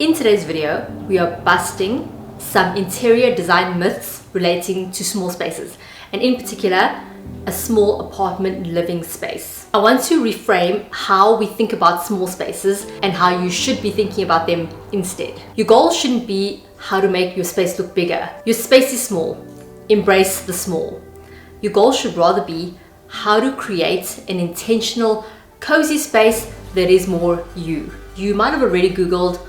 In today's video, we are busting some interior design myths relating to small spaces, and in particular, a small apartment living space. I want to reframe how we think about small spaces and how you should be thinking about them instead. Your goal shouldn't be how to make your space look bigger. Your space is small. Embrace the small. Your goal should rather be how to create an intentional, cozy space that is more you. You might have already Googled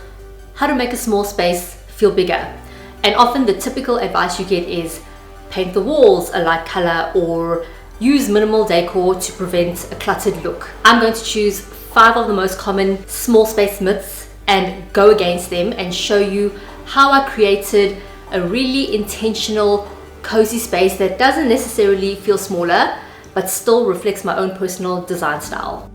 how to make a small space feel bigger. And often the typical advice you get is paint the walls a light color or use minimal decor to prevent a cluttered look. I'm going to choose 5 of the most common small space myths and go against them and show you how I created a really intentional, cozy space that doesn't necessarily feel smaller, but still reflects my own personal design style.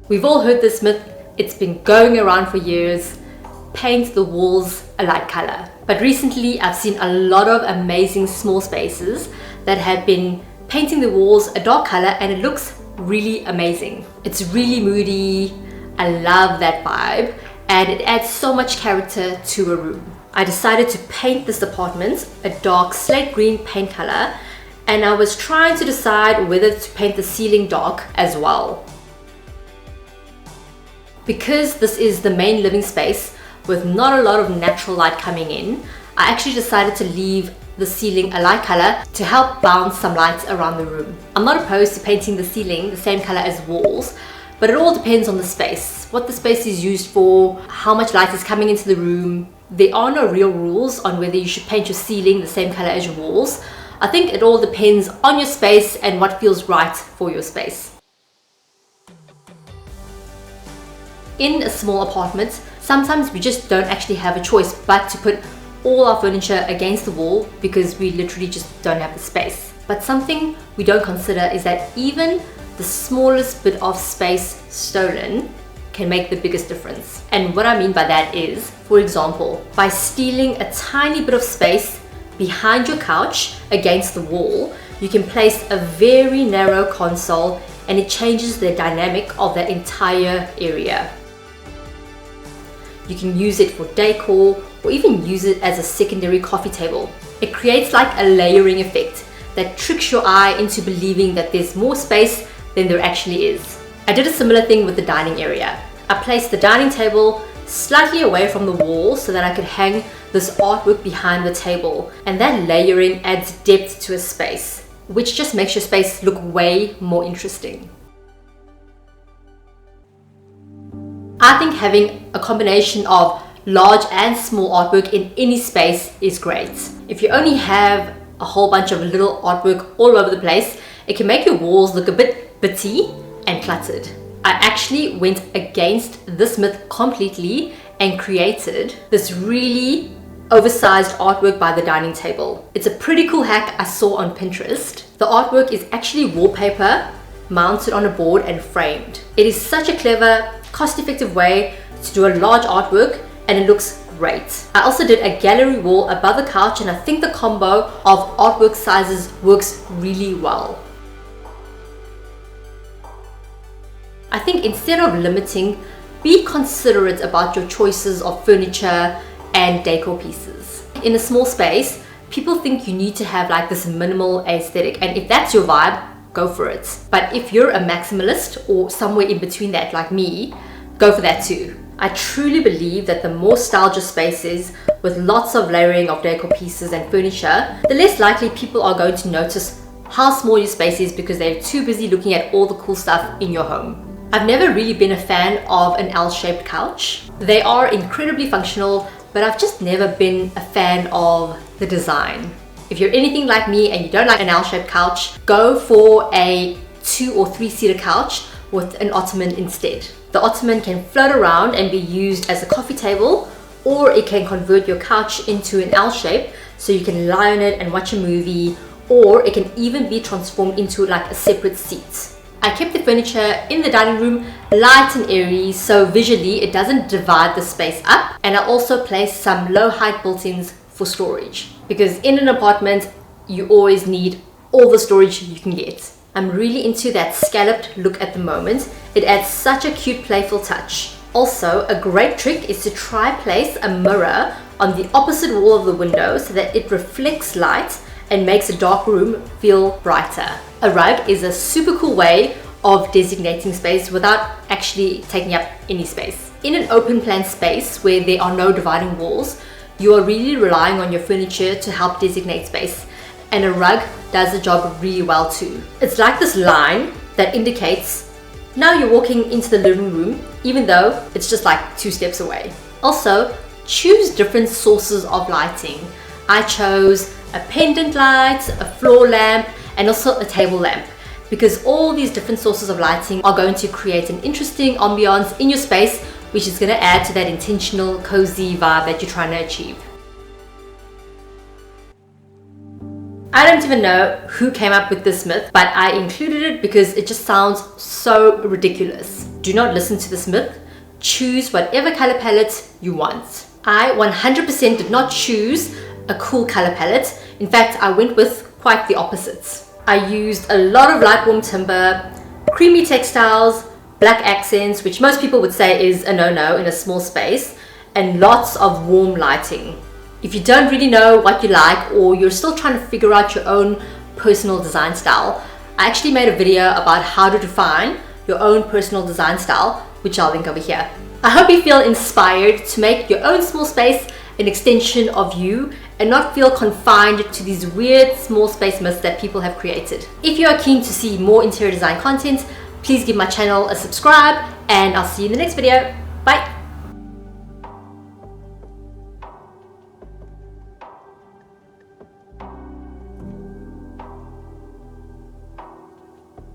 We've all heard this myth. It's been going around for years. Paint the walls a light color. But recently I've seen a lot of amazing small spaces that have been painting the walls a dark color and it looks really amazing. It's really moody. I love that vibe and it adds so much character to a room. I decided to paint this apartment a dark slate green paint color, and I was trying to decide whether to paint the ceiling dark as well. Because this is the main living space with not a lot of natural light coming in, I actually decided to leave the ceiling a light color to help bounce some light around the room. I'm not opposed to painting the ceiling the same color as walls, but it all depends on the space, what the space is used for, how much light is coming into the room. There are no real rules on whether you should paint your ceiling the same color as your walls. I think it all depends on your space and what feels right for your space. In a small apartment, sometimes we just don't actually have a choice but to put all our furniture against the wall because we literally just don't have the space. But something we don't consider is that even the smallest bit of space stolen can make the biggest difference. And what I mean by that is, for example, by stealing a tiny bit of space behind your couch against the wall, you can place a very narrow console and it changes the dynamic of that entire area. You can use it for decor or even use it as a secondary coffee table. It creates like a layering effect that tricks your eye into believing that there's more space than there actually is. I did a similar thing with the dining area. I placed the dining table slightly away from the wall so that I could hang this artwork behind the table, and that layering adds depth to a space, which just makes your space look way more interesting. I think having a combination of large and small artwork in any space is great. If you only have a whole bunch of little artwork all over the place, it can make your walls look a bit bitty and cluttered. I actually went against this myth completely and created this really oversized artwork by the dining table. It's a pretty cool hack I saw on Pinterest. The artwork is actually wallpaper mounted on a board and framed. It is such a clever, cost-effective way to do a large artwork and it looks great. I also did a gallery wall above the couch and I think the combo of artwork sizes works really well. I think instead of limiting, be considerate about your choices of furniture and decor pieces. In a small space, people think you need to have like this minimal aesthetic, and if that's your vibe, go for it. But if you're a maximalist or somewhere in between that like me, go for that too. I truly believe that the more stylish spaces with lots of layering of decor pieces and furniture, the less likely people are going to notice how small your space is because they're too busy looking at all the cool stuff in your home. I've never really been a fan of an L-shaped couch. They are incredibly functional, but I've just never been a fan of the design. If you're anything like me and you don't like an L-shaped couch, go for a 2 or 3 seater couch with an ottoman instead. The ottoman can float around and be used as a coffee table, or it can convert your couch into an L shape so you can lie on it and watch a movie, or it can even be transformed into like a separate seat. I kept the furniture in the dining room light and airy so visually it doesn't divide the space up, and I also placed some low height built-ins for storage because in an apartment you always need all the storage you can get. I'm really into that scalloped look at the moment. It adds such a cute, playful touch. Also, a great trick is to try place a mirror on the opposite wall of the window so that it reflects light and makes a dark room feel brighter. A rug is a super cool way of designating space without actually taking up any space. In an open plan space where there are no dividing walls, you are really relying on your furniture to help designate space, and a rug does the job really well too. It's like this line that indicates now you're walking into the living room, even though it's just like 2 steps away. Also, choose different sources of lighting. I chose a pendant light, a floor lamp, and also a table lamp, because all these different sources of lighting are going to create an interesting ambiance in your space, which is going to add to that intentional, cozy vibe that you're trying to achieve. I don't even know who came up with this myth, but I included it because it just sounds so ridiculous. Do not listen to this myth. Choose whatever color palette you want. I 100% did not choose a cool color palette. In fact, I went with quite the opposites. I used a lot of light warm timber, creamy textiles, black accents, which most people would say is a no-no in a small space, and lots of warm lighting. If you don't really know what you like, or you're still trying to figure out your own personal design style, I actually made a video about how to define your own personal design style, which I'll link over here. I hope you feel inspired to make your own small space an extension of you and not feel confined to these weird small space myths that people have created. If you are keen to see more interior design content, please give my channel a subscribe, and I'll see you in the next video.